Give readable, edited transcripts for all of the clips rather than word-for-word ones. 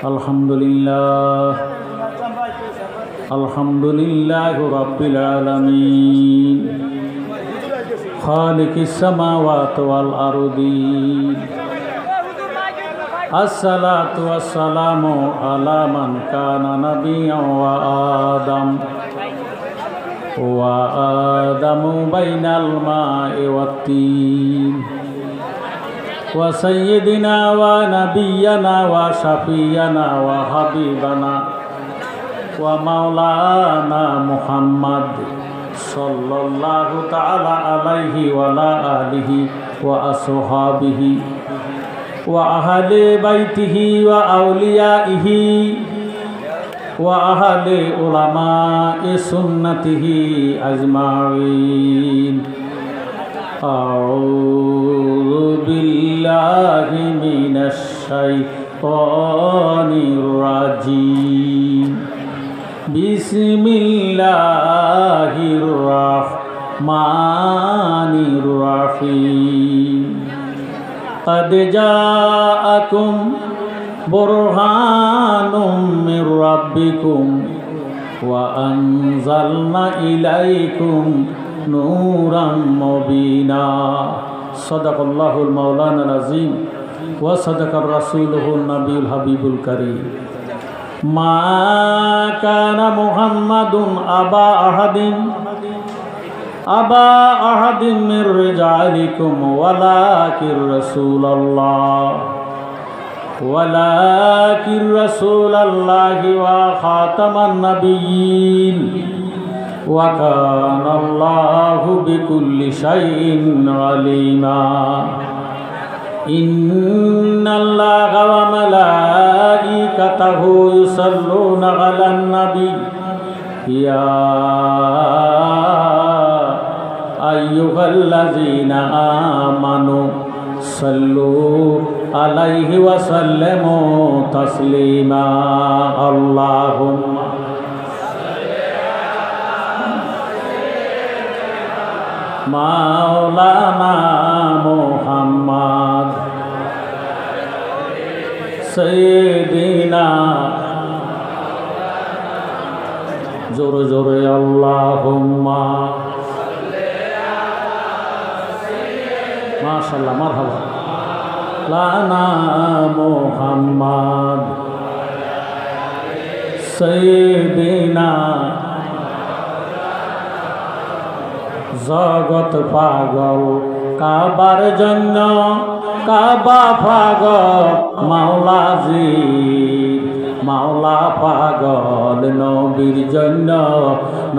আলহামদুলিল্লাহ রাব্বিল আলামিন খালিকিস সামাওয়াতি ওয়াল আরদিন আসসালাতু ওয়াসসালামু আলা মান কানা নাবিয়্যান ওয়া আদামু বাইনাল মা'i ওয়াত-তিন wa sayyidina wa nabiyyana wa shafiyyana wa habibana wa maulana Muhammad sallallahu ta'ala alaihi wa ala alihi wa ashabihi wa ahli baitihi wa awliyaihi wa ahli ulama'i sunnatihi ajma'in. A'udzu billahi minasy syaithanir rajim. Bismillahirrahmanirrahim. Qad ja'akum burhanum min rabbikum wa anzalna ilaikum nuran mubina. Sadaqallahul maulanal azim wa sadaqar rasuluhun nabiyul habibul karim. Ma kana Muhammadun aba ahadin min rijalikum walakin rasulallahi wa khataman nabiyyin wa kana Allahu bikulli shay'in alima. Innallaha wa malaikatahu yusalluna 'alan nabi ya ayyuhallazina amanu sallu alaihi wa sallimu taslima. Allahumma Maulana Muhammad Sayyidina Jore jore Allahumma Mashallah marhaba Lana Muhammad Sayyidina জগৎ পাগল কাবার জন্য কাবা পাগল মাওলাজি মাওলা পাগল নবীর জন্য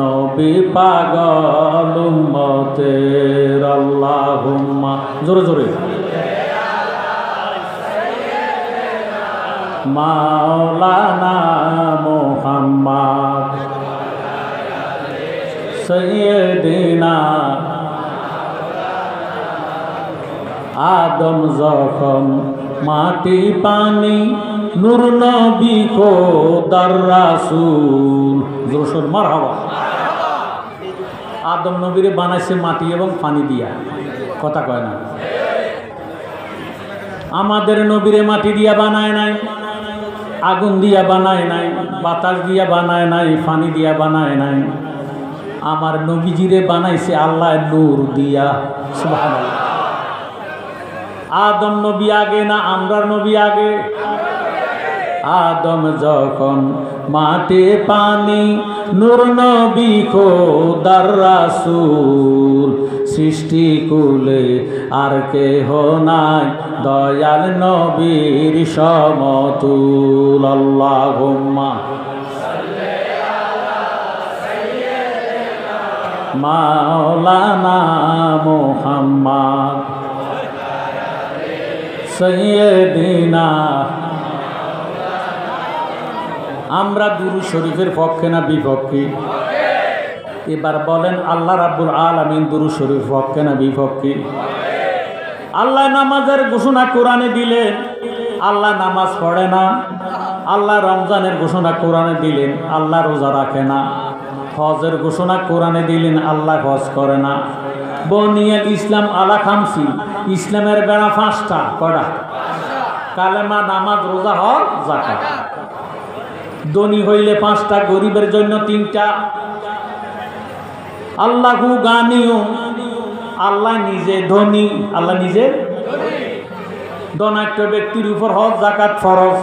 নবী পাগল উম্মতের আল্লাহুম্মা জোরে জোরে মাওলানা মুহাম্মদ সৈয়দিনা আদম যখন মাটি পানি নূর নবী খোদার রাসূল জোরসোর মারহাবা। আদম নবীরে বানাইছে মাটি এবং পানি দিয়া, কথা কয় না। আমাদের নবীরে মাটি দিয়া বানায় নাই, আগুন দিয়া বানায় নাই, বাতাস দিয়া বানায় নাই, পানি দিয়া বানায় নাই। আমার নবীজিরে বানাইছে আল্লাহ নূর দিয়া। সুবহানাল্লাহ। আদম নবী আগে না আমরার নবী আগে? আদম যখন মাটি পানি নূর নবী খোদার রাসূল সৃষ্টি কুলে আর কেহ নাই দয়াল নবীর সমতুল। আল্লাহুম্মা মাওলানা মুহাম্মদ সৈয়দিনা। আমরা দুরূদ শরীফের পক্ষে না বিপক্ষে? এবার বলেন আল্লাহ রাব্বুল আলামিন দুরূদ শরীফ পক্ষে না বিপক্ষে? আল্লাহ নামাজের ঘোষণা কোরআনে দিলেন, আল্লাহ নামাজ পড়ে না। আল্লাহ রমজানের ঘোষণা কোরআনে দিলেন, আল্লাহ রোজা রাখে না। হজের ঘোষণা কোরআনে দিলেন, আল্লাহ হজ করে না। বনিয়াল ইসলাম আলা খামসি, ইসলামের বেড়া 5টা। কয়টা? কালেমা, নামাজ, রোজা, হজ, যাকাত। ধনী হইলে 5টা, গরিবের জন্য 3টা। আল্লাহু গানিয়ুম, আল্লাহ নিজে ধনী, আল্লাহ নিজে ধনাঢ্য ব্যক্তির উপর হজ যাকাত ফরজ।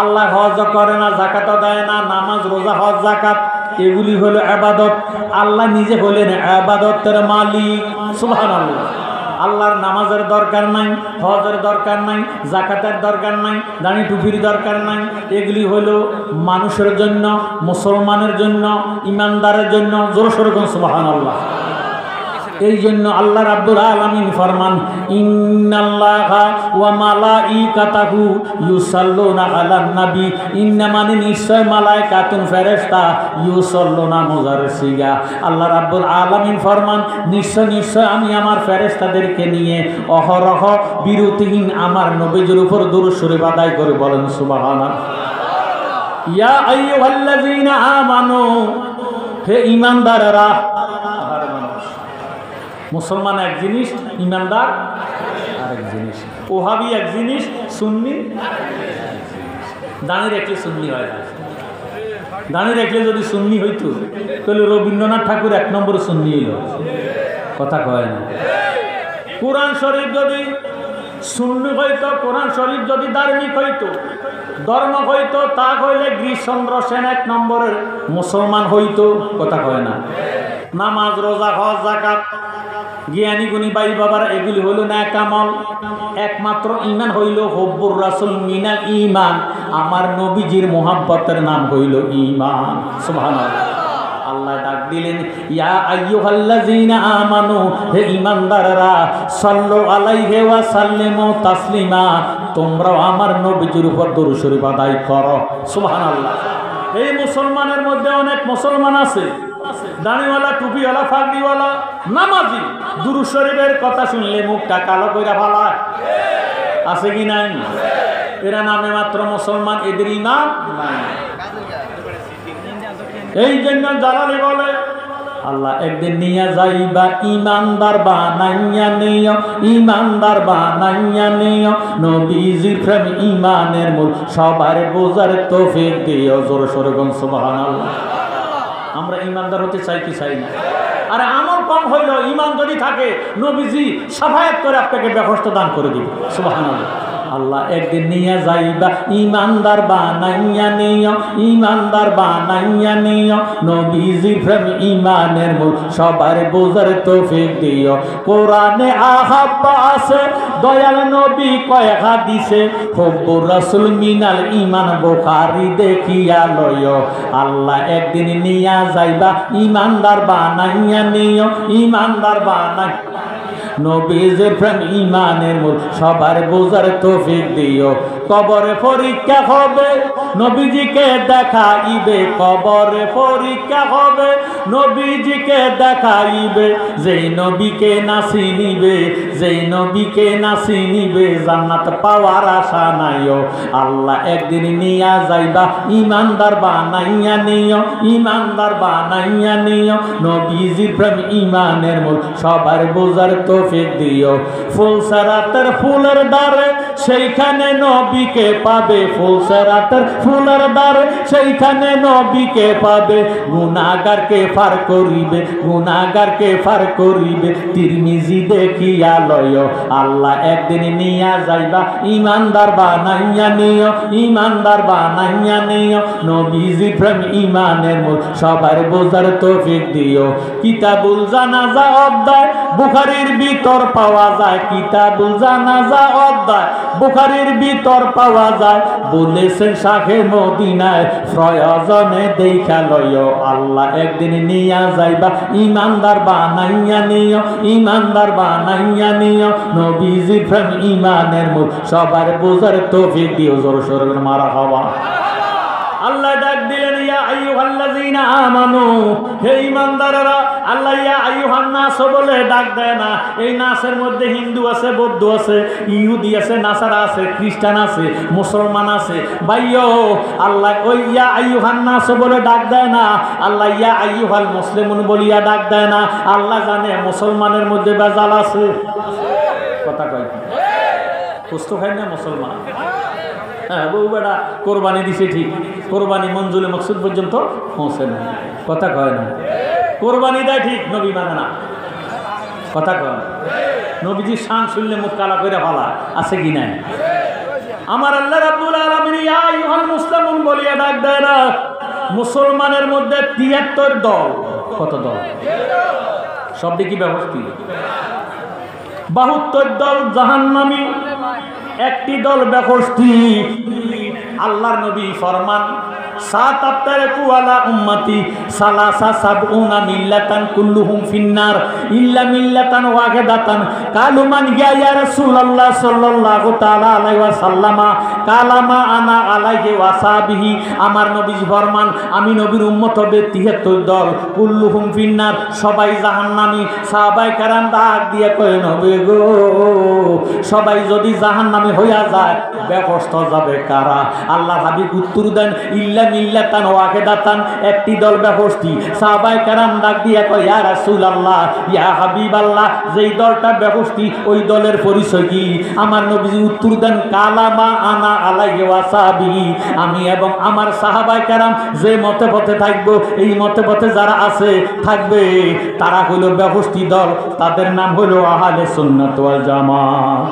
আল্লাহ হজ করে না, যাকাতও দেয় না। নামাজ, রোজা, হজ, যাকাত এগুলি হলো ইবাদত। আল্লাহ নিজে হলেন ইবাদতের মালিক। সুবহানাল্লাহ। আল্লাহর নামাজের দরকার নাই, হজের দরকার নাই, যাকাতের দরকার নাই, দাড়ি টুপির দরকার নাই। এগুলি হলো মানুষের জন্য, মুসলমানের জন্য, ইমানদারের জন্য। জোরে সোরে কোন সুবহানাল্লাহ। এই জন্য আল্লাহ রাব্বুল আলামিন ফরমান, ইন্নাল্লাহা ওয়া মালাইকাতাহু ইউসাল্লুনা আলান নবী, ইন্নামানি নিশ্চয় মালায়েকাতুন ফেরেশতা ইউসাল্লুনা মুজার সিগা। আল্লাহ রাব্বুল আলামিন ফরমান, নিশ্চয় আমি আমার ফেরেশতাদেরকে নিয়ে অহরহ বিরতিহীন আমার নবীর উপর দুরূদ শরীফ আদায় করে। বলেন সুবহানাল্লাহ। ইয়া আইয়ুহাল্লাযীনা আমানু, হে ঈমানদাররা। মুসলমান এক জিনিস, ইমানদার আরেক জিনিস। ওহাবি এক জিনিস, সুন্নি দাঁড়িয়ে রাখলে সুন্নি হয় না। দাঁড়িয়ে রাখলে যদি সুন্নি হইতো তাহলে রবীন্দ্রনাথ ঠাকুর 1 নম্বর সুন্নি হইল। কথা কয় না। কোরআন শরীফ যদি সুন্নি হইতো, কোরআন শরীফ যদি ধার্মিক হইতো, ধর্ম হইতো, তা হইলে গিরিশচন্দ্র সেন 1 নম্বরের মুসলমান হইতো। কথা কয় না। নামাজ, রোজা, হজ, যাকাত, জ্ঞানী গুণী ভাই বাবার, এগুলি হইল নেক আমল। একমাত্র ঈমান হইল হুব্বুর রাসূল মিনাল ঈমান, আমার নবীজির মুহাব্বতের নাম হইল ঈমান। সুবহানাল্লাহ। আল্লাহ ডাক দিলেন, ইয়া আইয়ুহাল্লাযীনা আমানু, হে ঈমানদাররা, সাল্লু আলাইহি ওয়া সাল্লিমু তাসলিমা, তোমরাও আমার নবীজির উপর দরুদ শরীফ আদায় করো। সুবহানাল্লাহ। এই মুসলমানের মধ্যে অনেক মুসলমান আছে, দাড়িওয়ালা, টুপিওয়ালা, ফাগড়িওয়ালা, নামাজি, দুরূদ শরীফের কথা শুনলে মুখটা কালো কইরা ফালায়। আছে কি নাই? এরা নামে মাত্র মুসলমান, এদের ঈমান নাই। এই জন্য জালালি বলে, আল্লাহ একদিন নিয়ে যাইবা ইমানদার বানাইয়া নিও, ইমানদার বানাইয়া নিও, নবীজির প্রেম ঈমানের মূল, সবার বোঝার তৌফিক দিও। জোরে সোরে বলুন সুবহানাল্লাহ। আমরা ইমানদার হতে চাই কি চাই না? আরে আমল কম হইল, ঈমান যদি থাকে নবীজি শাফায়াত করে আপনাকে ব্যবস্থা দান করে দিবে। সুবহানাল্লাহ। আল্লাহ একদিন নিয়ে যাইবা ইমানদার বানাইয়া নিও, ইমানদার বানাইয়া নিও, নবীজির প্রেম ঈমানের মূল, সবার বোঝার তৌফিক দিও। কোরআনে আহাব্বা আছে, দয়াল নবী কয় হাদিসে, হুব্বুর রাসূল মিনাল ঈমান, বুখারী দেখিয়া লয়। আল্লাহ একদিন নিয়ে যাইবা ইমানদার বানাইয়া নিও, ইমানদার বানাই, নবীজির প্রেম ঈমানের মূল, সবার বোঝার তৌফিক দিও। কবরে পরীক্ষা হবে, নবীজিকে দেখাইবে, কবরে পরীক্ষা হবে, নবীজিকে দেখাইবে। যেই নবীকে নাসি নিবে, যেই নবীকে নাসি নিবে, জান্নাত পাওয়ার আশা নাইও। আল্লাহ একদিন নিয়া যাইবা ইমানদার বানাইয়া নিও, ইমানদার বানাইয়া নিও, নবীজির প্রেম ঈমানের মূল, সবার বোঝার তৌফিক দিও। ফুলসেরাতের ফুলের দ্বারে সেইখানে নবীকে পাবে, ফুলসেরাতের ফুলের দ্বারে সেইখানে নবীকে পাবে। গুনাহগারকে পার করিবে, গুনাহগারকে পার করিবে, তিরমিজি দেখিয়া লয়। আল্লাহ একদিন নিয়া যাইবা ইমানদার বানাইয়া নিও, ইমানদার বানাইয়া নিও, নবীজির প্রেম ঈমানের মূল, সবার বোঝার তৌফিক দিও। কিতাবুল জানাজা অধ্যায় বুখারীর ভিতর পাওয়া যায়, কিতাবুল জানাজা অধ্যায় বুখারীর ভিতর পাওয়া যায়। বলেছেন শাহে মদিনায়, প্রয়োজনে দেখা লয়। আল্লাহ একদিন নিয়া যাইবা ইমানদার বানাইয়া নিও, ইমানদার বানাইয়া নিও, নবীজির প্রেম ঈমানের মূল, সবার বোঝার তৌফিক দিও। জোরে সোরে মারহাবা। আল্লাহ ডাক দিলেন, ইয়া আইয়ুহাল্লাযীনা আমানু, হে ঈমানদাররা। আল্লাহ ইয়া আইয়ুহান নাস বলে ডাক দেয় না। এই নাসের মধ্যে হিন্দু আছে, বৌদ্ধ আছে, ইহুদি আছে, নাসারা আছে, খ্রিস্টান আছে, মুসলমান আছে। ভাইও আল্লাহ ওই ইয়া আইয়ুহান নাস বলে ডাক দেয় না। আল্লাহ ইয়া আইয়ুহাল মুসলিমুন বলিয়া ডাক দেয় না। আল্লাহ জানে মুসলমানের মধ্যে বেজাল আছে। কথা কয় কষ্ট খায় না মুসলমান। হ্যাঁ, বউ বেটা কোরবানি দিছে ঠিক, কোরবানি মঞ্জুলে মকসুদ পর্যন্ত পৌঁছে না, কথা কয় না। কোরবানি দেয় ঠিক, নবী মানে না, কথা কয় না। নবীজি শান শুনলে মুখ কালা করে ফালা আছে কি নাই? আমার আল্লাহ রাব্বুল আলামিন ইয়া আইয়ুহাল মুসলিমুন বলিয়া ডাক দেয় না। মুসলমানের মধ্যে ৭৩ দল। কত দল? সবটি কি ব্যবস্থিত? ৭২ দল জাহান্নামী, একটি দল বেকসুর। আল্লাহর নবী ফরমান সাতাতারকু আলা উম্মতি সালাসা সাবউনা মিল্লাতান কুল্লুহুম ফিন্নার ইল্লা মিল্লাতান ওয়াহিদাতান। কালু মান ইয়া রাসূলুল্লাহ সাল্লাল্লাহু তাআলা আলাইহি ওয়াসাল্লামা কালামা আনা আলাইহি ওয়াসাবিহি। আমার নবী ফরমান আমি নবীর উম্মত হবে ৭৩ দল, কুল্লুহুম ফিন্নার, সবাই জাহান্নামী। সাহাবায়ে কেরাম ডাক দিয়ে কয় নবী গো, সবাই যদি জাহান্নামী হইয়া যায় বেকসুর যাবে কারা? আল্লাহর হাবিব উত্তর দেন ইল্লা মিল্লাতান ওয়াহিদাতান, একটি দল বেকসুর। সাহাবায়ে কেরাম ডাক দিয়ে কয় ইয়া রাসূলুল্লাহ, ইয়া হাবিবাল্লাহ, যেই দলটা বেকসুর ওই দলের পরিচয় কি? আমার নবী উত্তর দেন কালামা আনা আলাইহি ওয়াসাবিহি, আমি এবং আমার সাহাবায়ে কেরাম যে মতে পথে থাকবো, এই মতে পথে যারা আছে থাকবে, তারা হইল বেকসুর দল, তাদের নাম হইল আহলে সুন্নাত ওয়াল জামাত।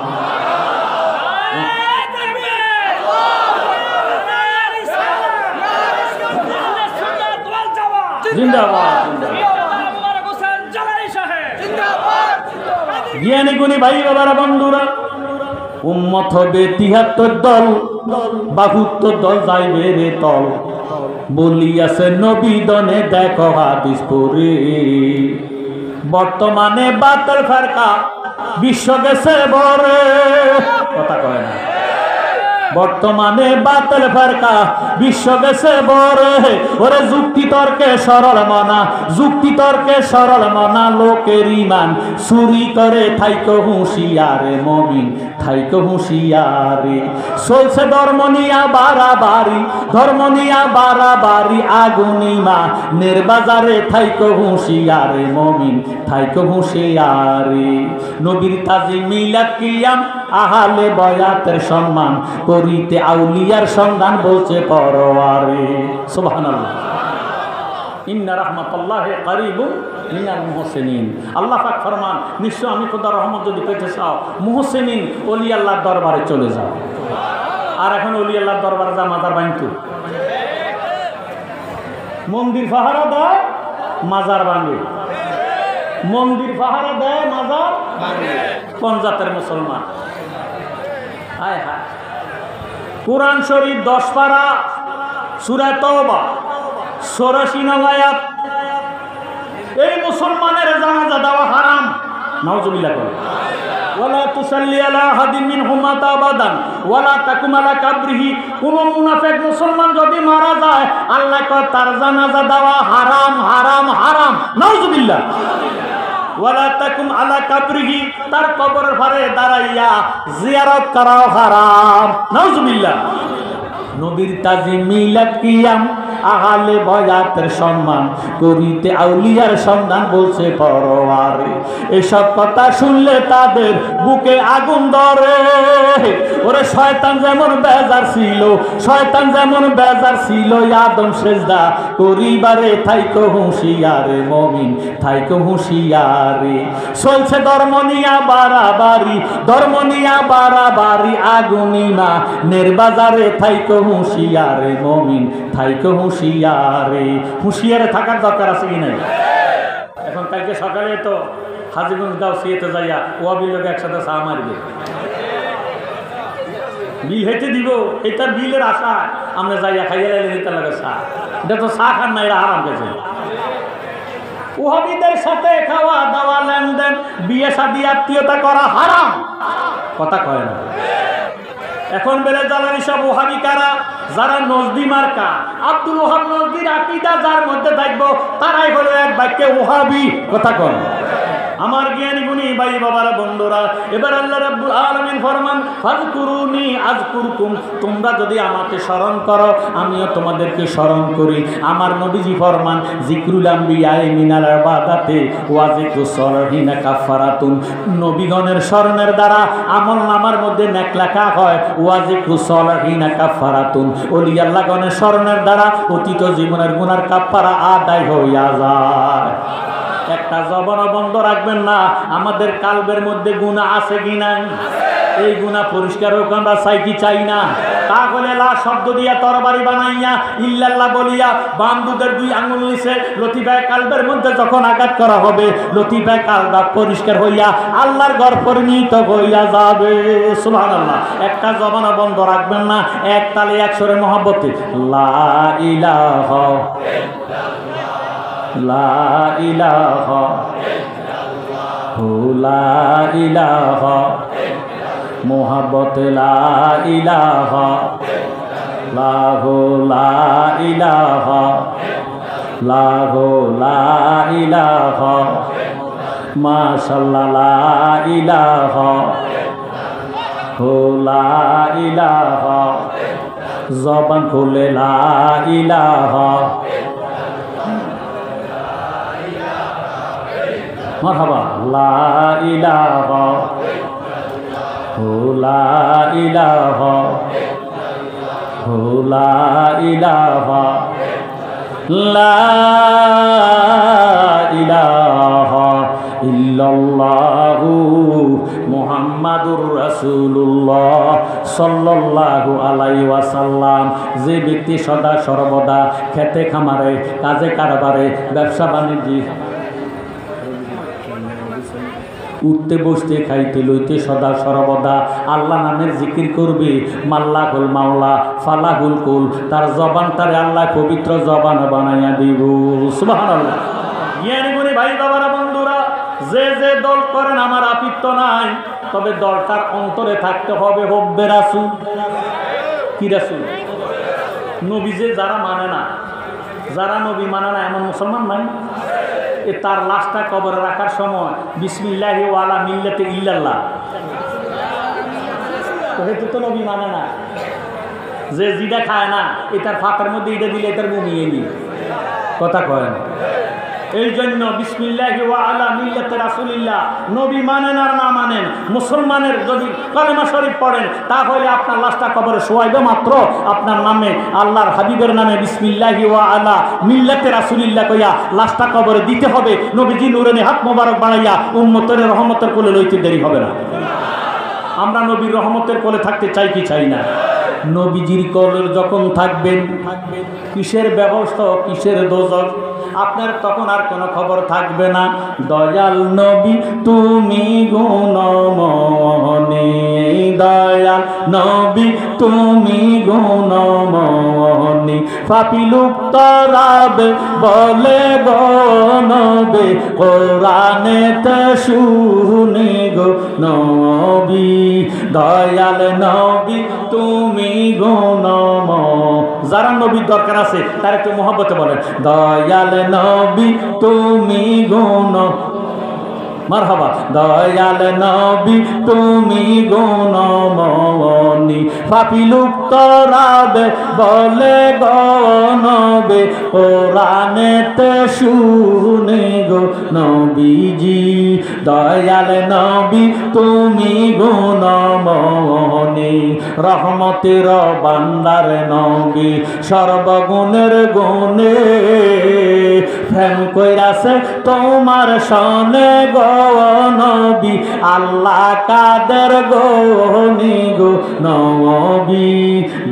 জ্ঞানী গুণী ভাই বাবারা বন্ধুরা, উম্মত হবে ৭৩ দল, ৭২ দল যাইবে রে তল। বলিয়াছে নবী দনে দেখো হাদিস পড়ে। বর্তমানে বাতিল ফেরকা বিশ্ব গেছে বরে, কথা কয় না। বর্তমানে বাতিল ফেরকা বিশ্ব গেছে বরে। ওরে যুক্তি তর্কে সরল মনা, যুক্তি তর্কে সরল মনা, লোকের ইমান চুরি করে থাইকো হুঁশিয়ারে মুমিন, থাইকো হুঁশিয়ারে। চলছে ধর্ম নিয়া বাড়াবাড়ি, ধর্ম নিয়া বাড়াবাড়ি, আগুনিমা নির্বাজারে থাইকো হুঁশিয়ারে মুমিন, থাইকো হুঁশিয়ারে। নবীর তাজি মিলাদ কিয়াম আহলে বয়াতের সম্মান করিতে আউলিয়ার সন্ধান বলছে পরওয়ারে। সুবহানাল্লাহ। ইন্না রাহমাতাল্লাহি কারীবুম মিনাল মুহসিনিন। আল্লাহ পাক ফরমান নিশ্চয় আমি খোদার রহমত যদি পেতে চাও মুহসিনিন ওলি আল্লাহর দরবারে চলে যাও। আর এখন ওলি আল্লাহর দরবারে যা মাজার বাঁধতো, মন্দির পাহারা দেয় মাজার ভাঙে, মন্দির পাহারা দেয় মাজার ভাঙে। কোন জাতের মুসলমান? হায় হায়। কুরআন শরীফ 10 পারা, সূরা তাওবা 84 নং আয়াত। এই মুসলমানের জানাজা দেওয়া হারাম। নাউজুবিল্লাহ করে ওয়ালা তুসাল্লি আলা আহাদিন মিনহুম মাতা আবাদান ওয়ালা তাকুম আলা কাবরিহি। কোন মুনাফিক মুসলমান যদি মারা যায় আল্লাহ কয় তার জানাজা দেওয়া হারাম, হারাম, হারাম। নাউজুবিল্লাহ। ওয়ালা তাকুম আলা কাবরিহি, তার কবরের পারে দাঁড়াইয়া জিয়ারত করাও হারাম। নাউজুবিল্লাহ। নবীর তাজি মিলাদ কিয়াম আহলে বয়াতের সম্মান করিতে আউলিয়ার সন্ধান বলছে পরওয়ারে। এসব কথা শুনলে তাদের বুকে আগুন ধরে। ওরে শয়তান যেমন বেজার ছিল, শয়তান যেমন বেজার ছিল আদম সেজদা করিবারে, থাইকো হুঁশিয়ারে মুমিন, থাইকো হুঁশিয়ারে। চলছে ধর্ম নিয়া বাড়াবাড়ি, ধর্ম নিয়া বাড়াবাড়ি, আগুনিমা নির্বাজারে, থাইকো হুঁশিয়ারে মুমিন, থাইকো হুঁশিয়ারে। হুঁশিয়ারে থাকার দরকার আছে কি নাই? এখন কালকে সকালে তো হাজিগঞ্জ দাও সিয়েতে যাইয়া ওয়াবির লোক একসাথে চা মারবে, বিল হেঁটে দিব, এটার বিলের আশা আমরা যাইয়া খাইয়া লাইলে নিতে লাগে চা। এটা তো চা খান না, এরা আরাম গেছে। ওয়াবিদের সাথে খাওয়া দাওয়া, লেনদেন, বিয়ে শাদী, আত্মীয়তা করা হারাম, কথা কয় না। এখন বেড়ে জ্বালানি সব ওহাবি কারা, যারা নজদি মার্কা, আব্দুল ওহাব নজদির আকীদা যার মধ্যে থাকবো তারাই হলো এক বাক্যে ওহাবি, কথা কয়। আমার জ্ঞানী গুণী ভাই বাবারা বন্ধুরা, এবার আল্লাহ রাব্বুল আলামিন ফরমান ফাযকুরুনি আযকুরকুম, তোমরা যদি আমাকে স্মরণ করো আমিও তোমাদেরকে স্মরণ করি। আমার নবীজি ফরমান যিকরুল আম্বিয়া মিনাল ইবাদাতে ওয়া যিকরুস সালিহিনা কাফারাতুন, নবীগণের স্মরণের দ্বারা আমল নামার মধ্যে নেক লেখা হয়। ওয়া যিকরুস সালিহিনা কাফারাতুন, ওলি আল্লাহগণের স্মরণের দ্বারা অতীত জীবনের গুনার কাফারা আদায় হইয়া যায়। একটা জবান বন্ধ রাখবেন না, আমাদের কালবের মধ্যে গুনাহ আছে কি নাই? এই গুনাহ পরিষ্কার হোক, আমরা চাই কি চাই না? তাহলে লা শব্দ দিয়া তরবারি বানাইয়া ইল্লাল্লাহ বলিয়া বান্দুদের দুই আঙ্গুল নিচে লতিফায়ে কালবের মধ্যে যখন আঘাত করা হবে, লতিফায়ে কালবা পরিষ্কার হইয়া আল্লাহর ঘর পরিণত হইয়া যাবে। সুবহানাল্লাহ। একটা জবান বন্ধ রাখবেন না, এক তালে এক সুরে মহব্বতে লা ইলাহা লা ইলাহা লা ইলাহা মোহাব্বতে লা ইলাহা লাহু লা ইলাহা লাহু লা ইলাহা মাশাআল্লাহ লা ইলাহা হু লা ইলাহা, জবান খুলে লা ইলাহা মারহাবা লা ইলাহা হু লা ইলাহা হু লা ইলাহা লা ইলাহা ইল্লাল্লাহু মুহাম্মাদুর রাসূলুল্লাহ সাল্লাল্লাহু আলাইহি ওয়াসাল্লাম। যে ব্যক্তি সদা সর্বদা খেতে খামারে কাজে কারবারে ব্যবসা বাণিজ্য উঠতে বসতে খাইতে লইতে সদা সর্বদা আল্লাহ নামের জিকির করবে, মাল্লাহুল মাওলা ফালাহুল কুল, তার জবানটারে আল্লাহ পবিত্র জবান বানাইয়া দিব। সুবহানাল্লাহ। জ্ঞানী গুণী ভাই বাবারা বন্ধুরা, যে যে দল করেন আমার আপত্ত নাই, তবে দলটার অন্তরে থাকতে হবে হব্বে রাসূল। কি রাসূল? নবী যে যারা মানে না, যারা নবী মানে না এমন মুসলমান নাই। তার লাশটা কবরে রাখার সময় বিসমিল্লাহি ওয়া আলা মিল্লাতি ইল্লাল্লাহ, তো নবী মানে না। যে জিডা খায় না, এটার ফাঁকের মধ্যে ইটা দিলে এটার মুমিয়ে নি কথা কয় না। এই জন্য বিসমিল্লাহি ওয়া আলা মিল্লাতি রাসূলিল্লাহ, নবী মানেন আর না মানেন, মুসলমানের যদি কালেমা শরীফ পড়েন তাহলে আপনার লাশটা কবরে শোয়াইবে মাত্র আপনার নামে আল্লাহর হাবিবের নামে বিসমিল্লাহি ওয়া আলা মিল্লাতি রাসূলিল্লাহ কইয়া লাশটা কবরে দিতে হবে। নবীজি নূরানি হাত মোবারক বাড়াইয়া উম্মতের রহমতের কোলে লইতে দেরি হবে না। আমরা নবীর রহমতের কোলে থাকতে চাই কি চাই না? নবীজির কোলে যখন থাকবেন, কিসের ব্যবস্থা কিসের দোজখ আপনার তখন আর কোনো খবর থাকবে না। দয়াল নবী তুমি গুণমণি, দয়াল নবী তুমি গুণমণি, পাপী লুপ্ত রাবে বলে গো নবী, কোরআনেতে শুনি গো নবী, দয়াল নবী তুমি গুণমণি। যারা নবীর দরকার আছে তার একটু মহব্বতে বলেন দয়াল নবী তুমি গুণ মারহাবা, দয়াল নবী তুমি গুণমণি, পাপী লুপ্ত রাবে বলে গো নবী, কোরআনেতে শুনি গো নবীজি, দয়াল নবী তুমি গুণমণি, রহমতের ভান্ডার নবী সর্বগুণের গুণে, প্রেম কইরাছে তোমার সনে গো নবী, আল্লাহ কাদের গনি গো নবী,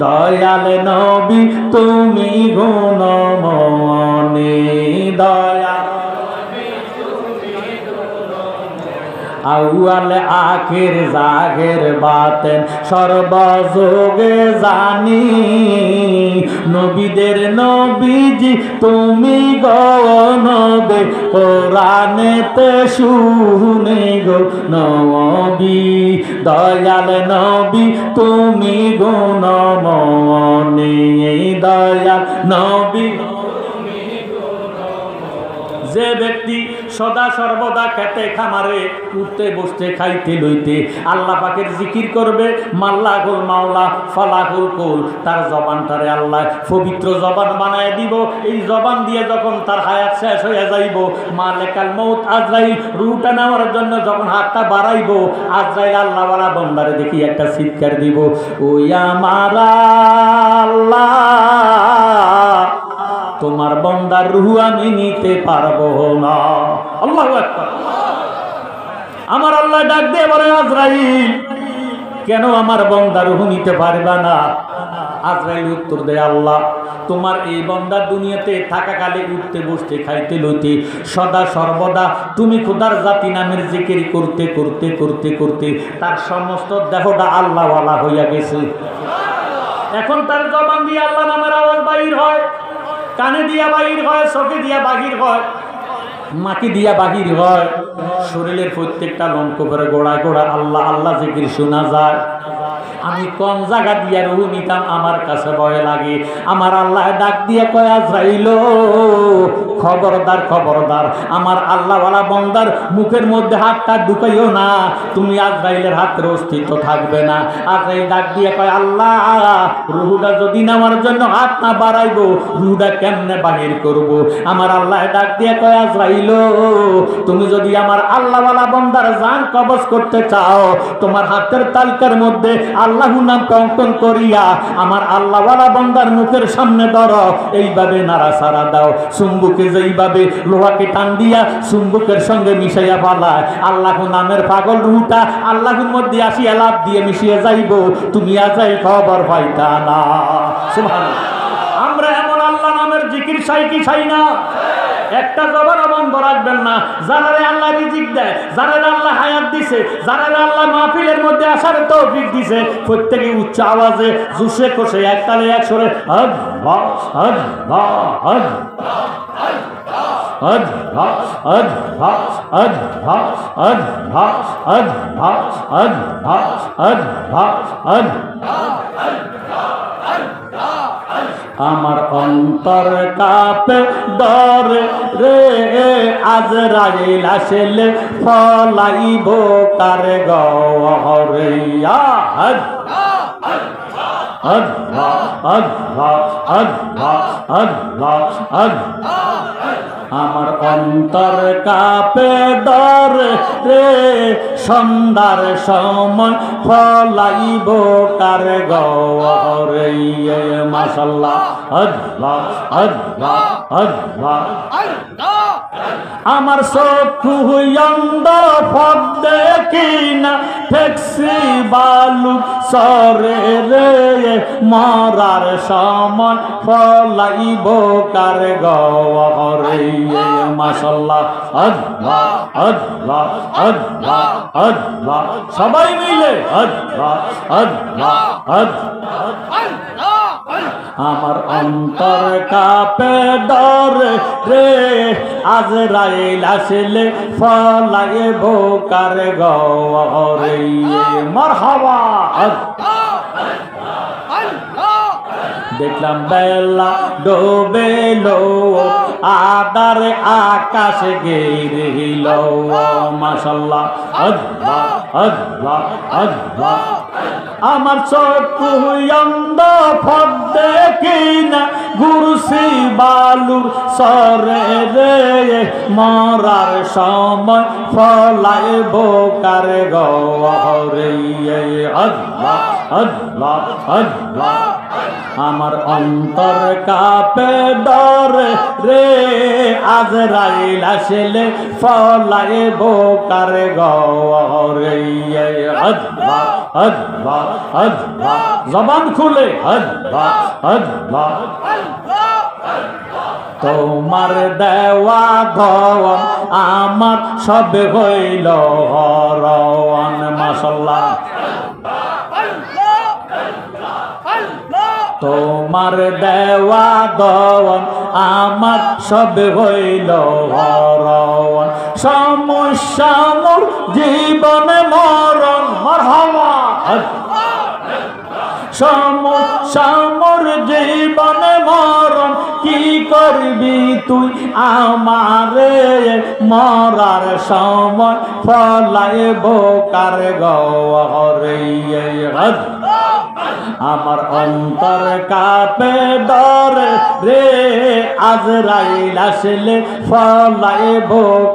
দয়াল নবী তুমি গুণমণি, দয়াল আউয়াল আখির জাহের বাতেন সর্বযোগে জানি, নবীদের নবীজি তুমি গো নবী, কোরআনেতে শুনি গো নবী, দয়াল নবী তুমি গুণমণি, দয়াল নবী। যে ব্যক্তি সদা সর্বদা খেতে খামারে উঠতে বসতে খাইতে লইতে আল্লাহ পাকের জিকির করবে। মাল্লাহুল মাওলা ফালাহুল কুল, তার জবানটারে আল্লাহ পবিত্র জবান বানায় দিব। এই জবান দিয়ে যখন তার হায়াত শেষ হয়ে যাইব, মালেকাল মউত আজরাইল রূহটা নেওয়ার জন্য যখন হাতটা বাড়াইব, আজরাইল আল্লাহওয়ালা বান্দারে দেখি একটা চিৎকার দিব, ওই আমার আল্লাহ, তোমার বান্দার রূহ আমি নিতে পারবো না। আল্লাহু আকবার। আমার আল্লাহ ডাক দিয়ে বলে, আজরাইল কেন আমার বান্দার রূহ নিতে পারবা না? আজরাইল উত্তর দেয়, আল্লাহ তোমার এই বান্দা দুনিয়াতে থাকাকালে উঠতে বসতে খাইতে লইতে সদা সর্বদা তুমি খোদার জাতি নামের জিকির করতে করতে করতে করতে তার সমস্ত দেহটা আল্লাহওয়ালা হইয়া গেছে। এখন তার জবান দিয়ে আল্লাহ নামের আওয়াজ বাহির হয়, কানে দিয়া বাহির হয়, চোখে দিয়া বাহির হয়, মাটি দিয়া বাহির হয়, শরীরের প্রত্যেকটা লঙ্ক করে গোড়ায় গোড়া আল্লাহ আল্লাহ জিকির শোনা যায়। আমি কোন জায়গা দিয়া রুহু নিতাম আমার কাছে ভয় লাগে। আমার আল্লাহ ডাক দিয়ে কয়, আজরাইল খবরদার খবরদার, আমার আল্লাহওয়ালা বান্দার মুখের মধ্যে হাতটা ঢুকাইও না, তুমি আজরাইলের হাতের অস্তিত্ব থাকবে না। আজরাইল ডাক দিয়ে কয়, আল্লাহ রুহুটা যদি নেওয়ার জন্য হাত না বাড়াইব, রুহুটা কেমনে বাহির করব? আমার আল্লাহ ডাক দিয়ে কয়, আজরাইল তুমি যদি আমার আল্লাহওয়ালা বান্দার জান কবজ করতে চাও, তোমার হাতের তালকার মধ্যে আল্লাহু নাম অঙ্কন করিয়া আমার আল্লাহওয়ালা বান্দার মুখের সামনে ধরো, এইভাবে নাড়াচাড়া দাও। চুম্বুকে যেইভাবে লোহাকে টান দিয়া চুম্বুকের সঙ্গে মিশাইয়া ফালায়, আল্লাহু নামের পাগল রুহটা আল্লাহর মধ্যে আসিয়া লাভ দিয়ে মিশিয়ে যাইব, তুমি আজরাইল খবর পাইতা না। সুবহানাল্লাহ। আমরা এমন আল্লাহ নামের জিকির চাই কি চাই না? একটা জবান বন্ধ রাখবেন না। যারারে আল্লাহ রিজিক দেয়, যারারে আল্লাহ হায়াত দিছে, যারারে আল্লাহ মাহফিলের মধ্যে আসার তৌফিক দিছে, প্রত্যেকে উচ্চ আওয়াজে জুসে কষে একতালে একসরে আল্লাহ আল্লাহ আল্লাহ আল্লাহ আল্লাহ আল্লাহ আল্লাহ আল্লাহ আল্লাহ আল্লাহ আল্লাহ। আমার অন্তর কাঁপে ডরে রে, আজরাইল আসলে ফলাইব কারে গরে। আল্লাহ আল্লাহ আল্লাহ আল্লাহ আল্লাহ। আমার অন্তর কাঁপে ডরে রে, সন্ধ্যার সময় ফলাইব কারে গরে। মাশাআল্লাহ আল্লাহ আল্লাহ আল্লাহ। আমার চক্ষু অন্ধ ফদ দেখি না, ঠেকছি বালু সরে রে, মরার সময় ফলাইব কারে গরে। মাশাআল্লাহ আল্লাহ আল্লাহ আল্লাহ আল্লাহ। সবাই মিলে আল্লাহ আল্লাহ আল্লাহ। আমার অন্তর কাঁপে ডরে রে, আজরাইল আসলে ফলাইব কারে গরে। মারহাবা। দেখলাম বেলা ডোবেলো, আদার আকাশ গেরিল। মাশাআল্লাহ আল্লাহ আল্লাহ আল্লাহ। আমার চক্ষু অন্ধ ফদ দেখি না, ঘুরছি বালুর সরে রে, মরার সময় ফলাইব কারে গরে। আল্লাহ আল্লাহ আল্লাহ। আমার অন্তর কাঁপে ডরে রে, আজরাইল আসলে ফলাইব কারে গরে। আল্লাহ আল্লাহ আল্লাহ। জবান খুলে আল্লাহ আল্লাহ। তোমার দেওয়া ধন আমার সব হইল হরণ। মাশাআল্লাহ। তোমার দেওয়া দন আমার সব হইল হরণ, সমস্যা মোর জীবনে মরণ। মারহাবা। সমস্যা মোর জীবনে মরণ, কি করবি তুই আমারে মরার সময় ফলাইব কার গরে আমার অন্তর কাঁপে ডরে রে আজরাইল আসলে ফলাইব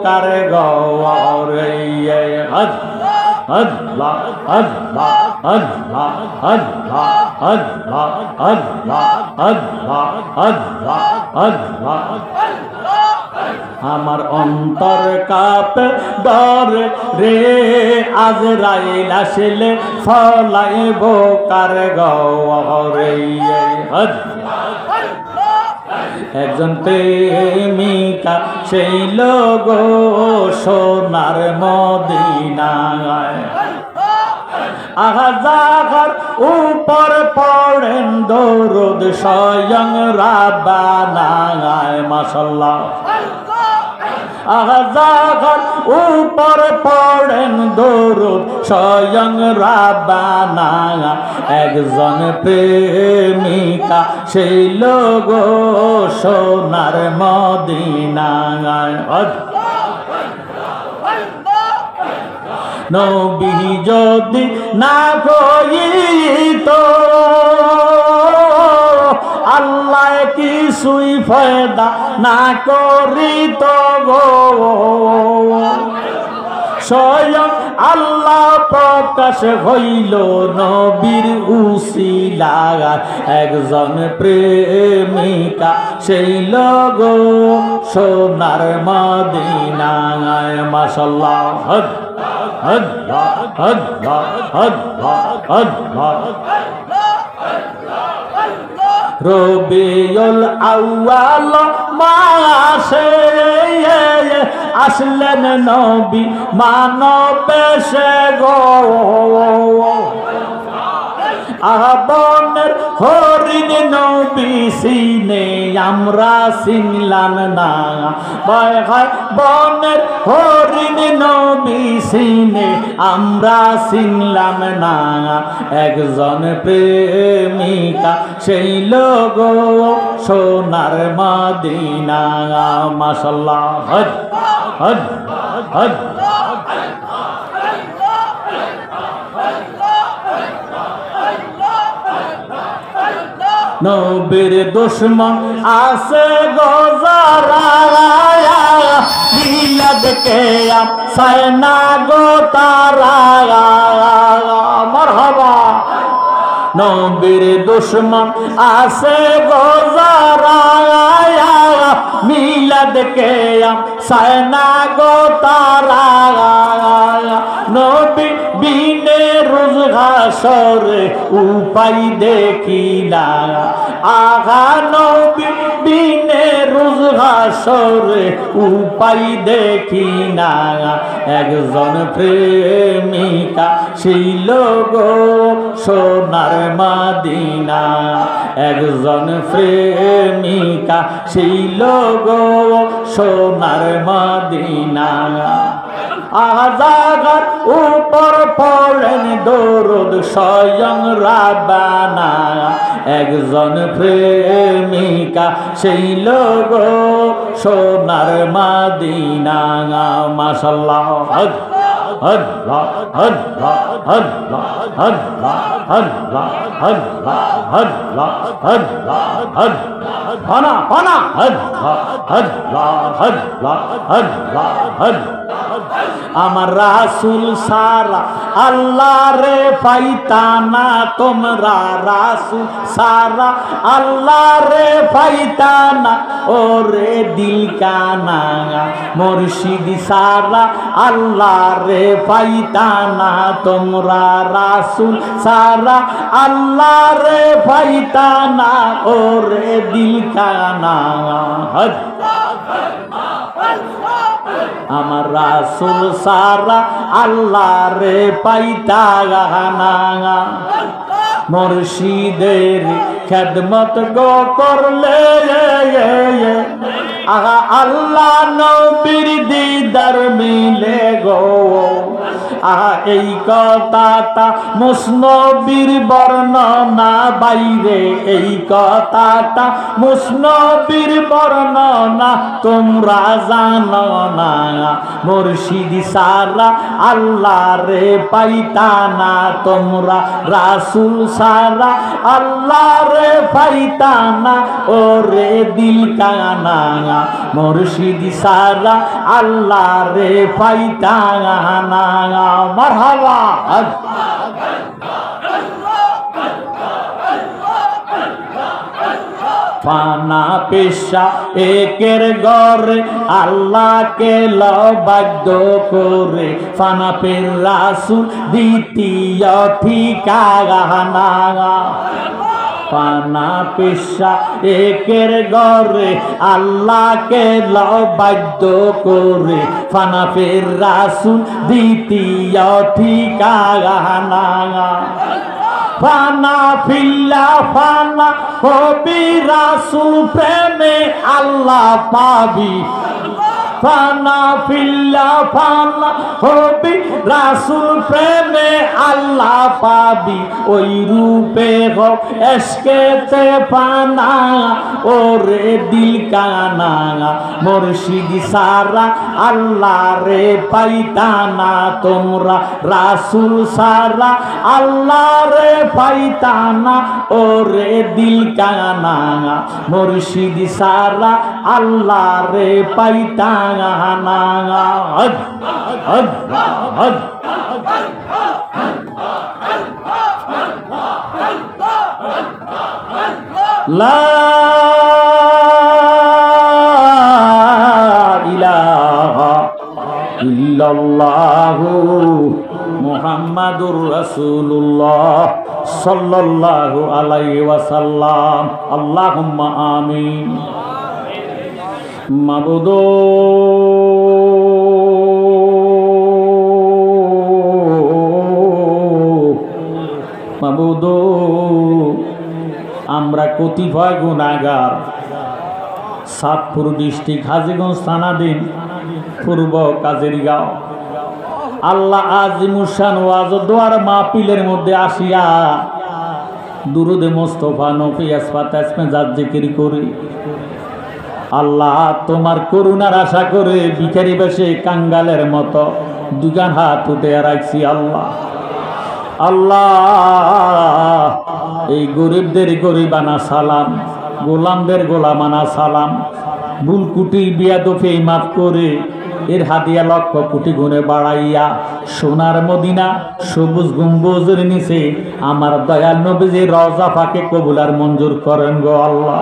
কার গরে আল্লাহ আল্লাহ আল্লাহ আল্লাহ আল্লাহ আল্লাহ আল্লাহ আল্লাহ আল্লাহ আমার অন্তর কাঁপে ডরে রে আজরাইল আসলে ফলাইব কার গরে একজন প্রেমিকা সেই লোক সোনার মদিনায় আহাজাগার উপর পড়েন দরুদ স্বয়ং রাব্বানায় মাশাআল্লাহ আহাজাগার উপর পড়েন দরুদ স্বয়ং রাব্বানায় একজন প্রেমিকা সেই লোক সোনার মদিনায় নবী যদি না হইত আল্লাহ কিছুই ফায়দা না করিত গো স্বয়ং আল্লাহ প্রকাশ হইল নবীর উসিলায় একজন প্রেমিকা সেই লোক সোনার মদিনায় মাশাআল্লাহ আল্লাহ আল্লাহ আল্লাহ আল্লাহ রবিউল আউয়াল মাসে আসলেন নবী মানবে সে গো আহবনের হরিণ নবী সিনে আমরা চিনলাম না ভয় হয় বনের হরিণ নবী সিনে আমরা চিনলাম না একজন প্রেমিকা সেই লোক সোনার মদিনা মাশাআল্লাহ হদ হদ হদ নবীর দুশ্মন আছে গোজারা মিলাদ কে সায়না গো তারা মারহাবা নবীর দুশ্মন আছে গোজারা মিলাদ কে সায়না গো তারা নবী বিনে রোজ হাসরে উপায় দেখি না আগা নবী বিনে রোজ হাসরে উপায় দেখি না একজন প্রেমিকা সেই লোক সোনার মদিনা একজন প্রেমিকা সেই লোক সোনার মদিনা আজাগার উপর পড়েন দরুদ স্বয়ং রাব্বানা একজন প্রেমিকা সেই লোক সোনার মদিনা মাশাআল্লাহ আল্লাহ আল্লাহ আল্লাহ আল্লাহ আল্লাহ আল্লাহ আল্লাহ আল্লাহ আল্লাহ ফানা ফানা আল্লাহ আল্লাহ আল্লাহ আল্লাহ আল্লাহ আমার রাসূল সারা আল্লাহ রে পাইতানা তোমরা রাসূল সারা আল্লাহ রে পাইতানা ওরে দিল কানা মুর্শিদ সারা আল্লাহ রে পাইতানা তোমরা রাসূল সারা আল্লাহ রে পাইতানা ওরে দিল কানা আমার রাসূল সারা আল্লাহ রে পাইতানা মুর্শিদের খেদমত গো করলে আগা আল্লাহ নবীর দিদার মিলে গো এই কথাটা মুসনবীর বর্ণনা বাইরে, এই কথাটা মুসনবীর বর্ণনা তোমরা জানো না। মুর্শিদ সারা আল্লাহ রে পাইতা না তোমরা, রাসূল সারা আল্লাহ রে পাইতা না। ওরে দিল কানা মুর্শিদ সারা আল্লাহ রে পাইতা না। মারহাবা। ফানা পেশা একের ঘরে আল্লাহকে বাধ্য করে, ফানা পের রাসূল দ্বিতীয় ঠিকানা। ফানা পেশা একের ঘরে আল্লাহকে বাধ্য করে, ফানা পের রাসূল দ্বিতীয় ঠিকানা। ফানা ফিল্লা ফানা হবি রাসূল প্রেমে আল্লাহ পাবি, ফানা ফিল্লা ফানা হবি রাসূল প্রেমে আল্লাহ পাবি। ওই রূপে হোক এসকেতে ফানা ওরে দিল কানা। মুর্শিদ সারা আল্লাহ রে পাইতা না তোমরা, রাসূল সারা আল্লাহ রে পাইতা না। ওরে দিল কানা মুর্শিদ সারা আল্লাহ রে পাইতা না। লা ইলাহা ইল্লাল্লাহু মুহাম্মাদুর রাসূলুল্লাহ সাল্লাল্লাহু আলাইহি ওয়াসাল্লাম। আল্লাহুম্মা আমিন। মাবুদ মাবুদ আমরা কতিপয় গুনাহগার, সাতপুর ডিস্ট্রিক্ট হাজীগঞ্জ থানাধীন পূর্ব কাজেরগাঁও। আল্লাহ আজিমুশান ওয়াজ দোয়ার মাহফিলের মধ্যে আসিয়া দুরুদে মুস্তাফা নফি আসফাত আসমে জাত জিকির করি। আল্লাহ তোমার করুণার আশা করে ভিখারি বেশে কাঙ্গালের মতো দুগান হাত উঠে রাখছি। আল্লাহ আল্লাহ এই গরিবদের গরিবানা সালাম, গোলামদের গোলামানা সালাম, ভুল কুটি বিয়াদফি মাফ করে এর হাদিয়া লক্ষ কোটি গুণে বাড়াইয়া সোনার মদিনা সবুজ গম্বুজের নিচে আমার দয়াল নবীজির রওজা পাকে কবুলার মঞ্জুর করেন গো আল্লাহ।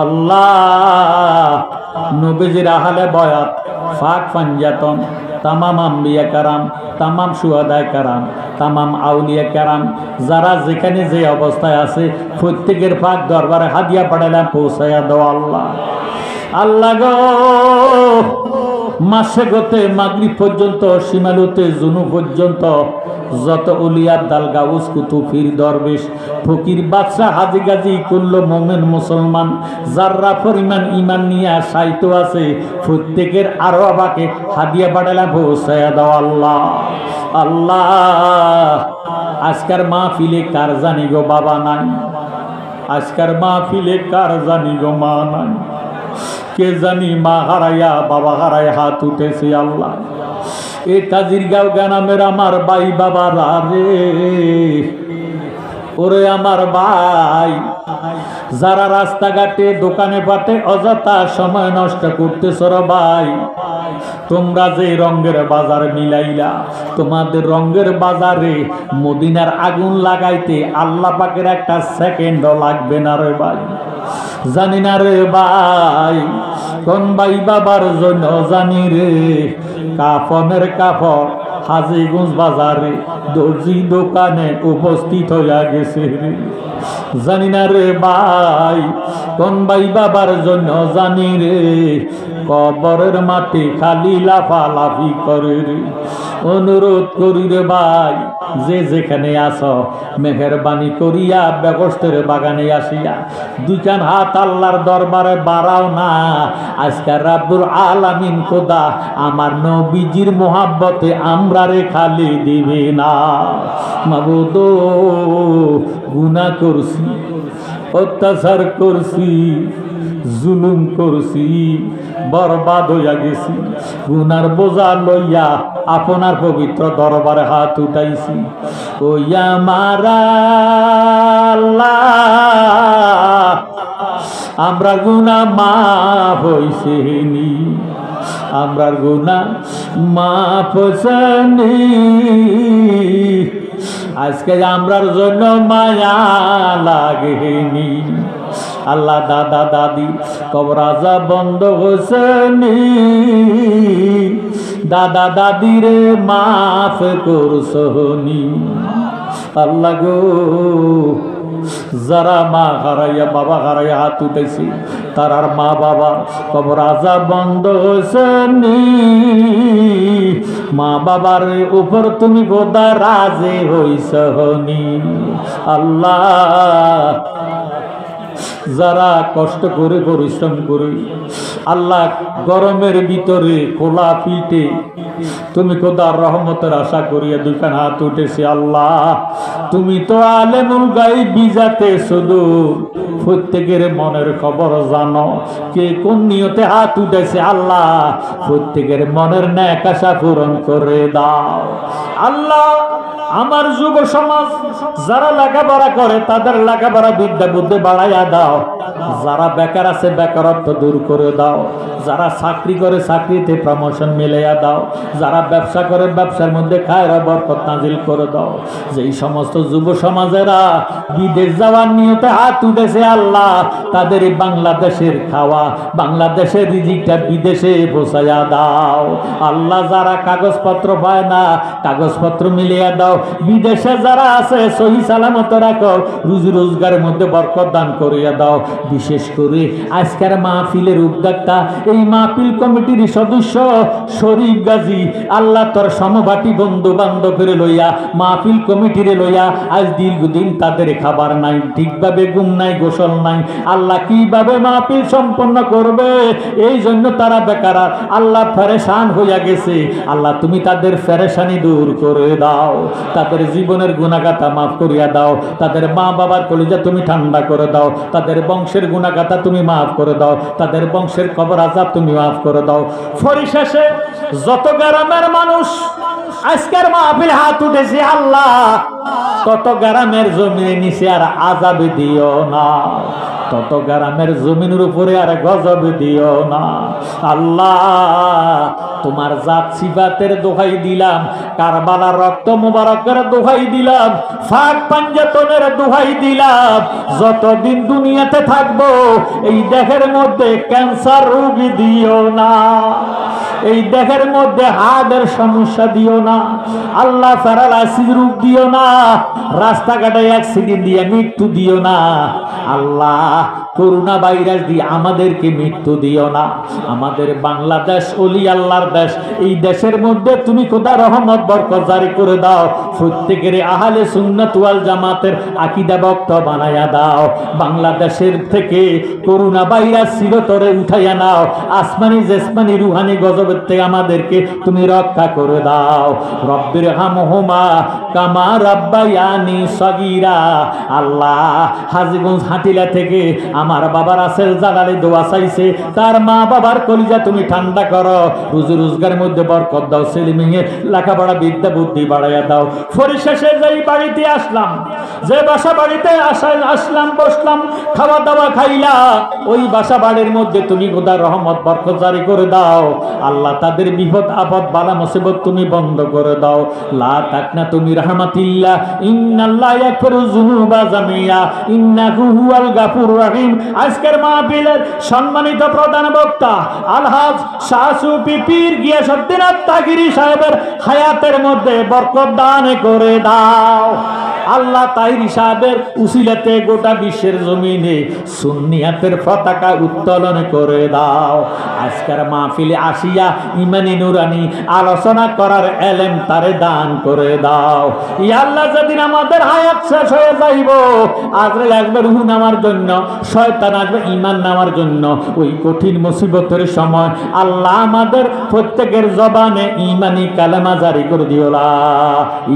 আল্লাহ নবীজির আহলে বয়াত ফাক পাঞ্জাতন তামাম আম্বিয়া কারাম, তামাম শুহাদায়ে কারাম, তামাম আউলিয়া কারাম যারা যেখানে যে অবস্থায় আছে প্রত্যেকের পাক দরবারে হাদিয়া পাঠালাম পৌঁছাইয়া দাও আল্লাহ। আল্লাহ গো মাসে গতে মাগরিব পর্যন্ত সীমালুতে জুনু পর্যন্ত যত উলিয়া দাল গাউস কুতুব পীর দরবেশ ফকির বাদশা হাজি গাজী কুল্লো মুমিন মুসলমান যারা পরিমাণ ঈমান নিয়ে সাইত আছে প্রত্যেকের আরো আবাকে হাদিয়া পাঠালাম পৌঁছায়া দাও আল্লাহ। আল্লাহ আজকের মাহফিলে কার জানি গো বাবা নাই, আজকের মাহফিলে কার জানি গো মা নাই, কে জানি মা হারাইয়া বাবা হারাই হাত উঠেছে। আল্লাহ এ কাজিরগাঁও গ্রামের আমার ভাই বাবারা রে, ওরে আমার ভাই যারা রাস্তাঘাটে দোকানে পাটে অযথা সময় নষ্ট করতেছ রে ভাই, তোমরা যে রঙের বাজার মিলাইলা তোমাদের রঙের বাজারে মদিনার আগুন লাগাইতে আল্লাহ পাকের একটা সেকেন্ডও লাগবে না রে ভাই। জানি না রে ভাই কোন ভাই বাবার জন্য জানি রে কাফনের কাপড় হাজীগঞ্জ বাজারে দর্জি দোকানে উপস্থিত হইয়া গেছে রে। জানি না রে ভাই কোন ভাই বাবার জন্য জানি রে কবরের মাটি খালি লাফালাফি করে রে। অনুরোধ করি রে ভাই, যে যেখানে আছো মেহেরবানি করিয়া বেগস্তের বাগানে আসিয়া দুইখান হাত আল্লাহর দরবারে বাড়াও না। আজকে রাব্বুল আলামিন খোদা আমার নবীজির মোহাব্বতে আমরা রে খালি দিবে না। মাবুদ গুনাহ করছি, অত্যাচার করছি, জুলুম করছি, বরবাদ হইয়া গেছি। গুনার বোঝা লইয়া আপনার পবিত্র দরবারে হাত উঠাইছি। ওইয়া মারা আল্লাহ, আমরা গুনাহ মাফ হইছে নি, আমরার গুনাহ মাফ হইছে। আজকে আমরার জন্য মায়া লাগেনি। আল্লাহ দাদা দাদি কবর আযাব বন্ধ হইছেনি, দাদা দাদিরে মাফ করছনি। আল্লাহ গো, যারা মা হারাইয়া বাবা হারাইয়া হাত উঠেছি তারার মা বাবা কবর আযাব বন্ধ হইছেনি। মা বাবার উপর তুমি খোদা রাজি হইছনি। আল্লাহ, যারা কষ্ট করে পরিশ্রম করে আল্লাহ গরমের ভিতরে খোলা পিঠে তুমি খোদার রহমতের আশা করিয়া দুইখান হাত উঠেছে। আল্লাহ, তুমি তো আলেমুল গায়ব বিজাতে শুধু প্রত্যেকের মনের খবর জানো, কে কোন নিয়তে হাত উঠেছে। আল্লাহ, প্রত্যেকের মনের ন্যাক আশা পূরণ করে দাও। আল্লাহ, আমার যুব সমাজ যারা লেখাপড়া করে তাদের লেখাপড়া বিদ্যা বুদ্ধি বাড়াইয়া দাও। যারা বেকার আছে বেকারত্ব দূর করে দাও। যারা চাকরি করে চাকরিতে প্রমোশন মিলাইয়া দাও। যারা ব্যবসা করে ব্যবসার মধ্যে খায়ের বরকত নাজিল করে দাও। যেই সমস্ত যুব সমাজেরা বিদেশ যাওয়ার নিয়তে হাত উঠেছে আল্লাহ, তাদের বাংলাদেশের খাওয়া বাংলাদেশের রিজিকটা বিদেশে পৌঁছাইয়া দাও। আল্লাহ, যারা কাগজপত্র পায় না কাগজপত্র মিলিয়ে দাও। বিদেশে যারা আছে সহি সালামত রাখো, রুজি রোজগারের মধ্যে বরকত দান করিয়া দাও। বিশেষ করে আজকের মাহফিলের উদ্যোক্তা এই মাহফিল কমিটির সদস্য শরীফ গাজী, আল্লাহ তোর সমভাটি বন্ধু বান্ধবের লইয়া মাহফিল কমিটির লইয়া আজ দীর্ঘদিন তাদের খাবার নাই, ঠিকভাবে ঘুম নাই, গোসল নাই। আল্লাহ, কিভাবে মাহফিল সম্পন্ন করবে এই জন্য তারা বেকার আল্লাহ পেরেশান হইয়া গেছে। আল্লাহ, তুমি তাদের পেরেশানি দূর করে দাও, তাদের জীবনের গুনাহগাথা মাফ করিয়া দাও। তাদের মা বাবার কলিজা তুমি ঠান্ডা করে দাও। তাদের বংশের গুনাহগাথা তুমি মাফ করে দাও। তাদের বংশের কবর আযাব তুমি মাফ করে দাও। পরিশেষে যত গ্রামের মানুষ আজকের মাহফিল হাত উঠেছে আল্লাহ, তত গ্রামের জমির নিচে আর আযাব দিও না, তত গ্রামের জমিনের উপরে আর গজব দিও না। আল্লাহ, তোমার জাত সিফাতের দোহাই দিলাম, কারবালার রক্ত মুবারকের দোহাই দিলাম, ফাক পাঞ্জাতনের দোহাই দিলাম। যতদিন দুনিয়াতে থাকবো এই দেহের মধ্যে ক্যান্সার রোগ দিও না, এই দেহের মধ্যে হার্টের সমস্যা দিও না। আল্লাহ, প্যারালাইসিস রোগ দিও না, রাস্তাঘাটে অ্যাক্সিডেন্ট দিয়ে মৃত্যু দিও না। আল্লাহ, করোনা ভাইরাস দিয়ে আমাদেরকে মৃত্যু দিও না। আমাদের বাংলাদেশ ওলি আল্লাহর দেশ, এই দেশের মধ্যে তুমি খোদা রহমত বরকত জারি করে দাও। প্রত্যেকের আহলে সুন্নাত ওয়াল জামাতের আকীদা ভক্ত বানায়া দাও। বাংলাদেশের থেকে করোনা ভাইরাস চিরতরে উঠাইয়া নাও। আসমানি জেসমানি রুহানি গজবের থেকে আমাদেরকে তুমি রক্ষা করে দাও। রব্বির হামহুমা কামা রাব্বায়ানি সগীরা। আল্লাহ, হাজীগঞ্জ হাটিলা থেকে আমার বাবার আসেল জালালি দোয়া চাইছে, তার মা বাবার কলিজা তুমি ঠান্ডা করো, রুজি রোজগারের মধ্যে বরকত দাও, ছেলে মেয়ে লেখাপড়া বিদ্যা বুদ্ধি বাড়াইয়া দাও। পরিশেষে যেই বাড়িতে আসলাম, যে বাসা বাড়িতে আসলাম বসলাম, খাওয়া দাওয়া খাইলা, ওই বাসা বাড়ির মধ্যে তুমি খোদা রহমত বরকত জারি করে দাও। আল্লাহ, তাদের বিপদ আপদ বালা মুসিবত তুমি বন্ধ করে দাও। লা তাকনা তুমি রাহমাতিল্লাহ, ইন্নাল্লাহ ইয়াগফিরু যুনুবা জামিয়া, ইন্নাহু হুয়াল গাফুরুর রহিম। আজকের মাহফিলের সম্মানিত প্রধান বক্তা আলহাজ শাহ সুফি পীর গিয়াসউদ্দিন আত্তাগিরি সাহেবের হায়াতের মধ্যে বরকত দান করে দাও। আল্লাহ তাহির সাহেবের উসিলাতে গোটা বিশ্বের জমিনে সুন্নিয়াতের পতাকা উত্তোলন করে দাও। আজকের মাহফিলে আসিয়া ইমানি নুরানি আলোচনা করার এলেম তারে দান করে দাও। ইয়া আল্লাহ, যেদিন আমাদের হায়াত শেষ হয়ে যাইব, আজরাইল আসবে রূহ নেওয়ার জন্য, শয়তান আসবে ঈমান নেওয়ার জন্য, ওই কঠিন মুসিবতের সময় আল্লাহ আমাদের প্রত্যেকের জবানে ঈমানি কালেমা জারি করে দিও, লা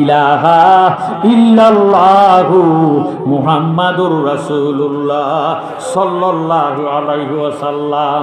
ইলাহা ইল্লাল্লাহু মুহাম্মাদুর রাসূলুল্লাহ সাল্লাল্লাহু আলাইহি ওয়াসাল্লাম।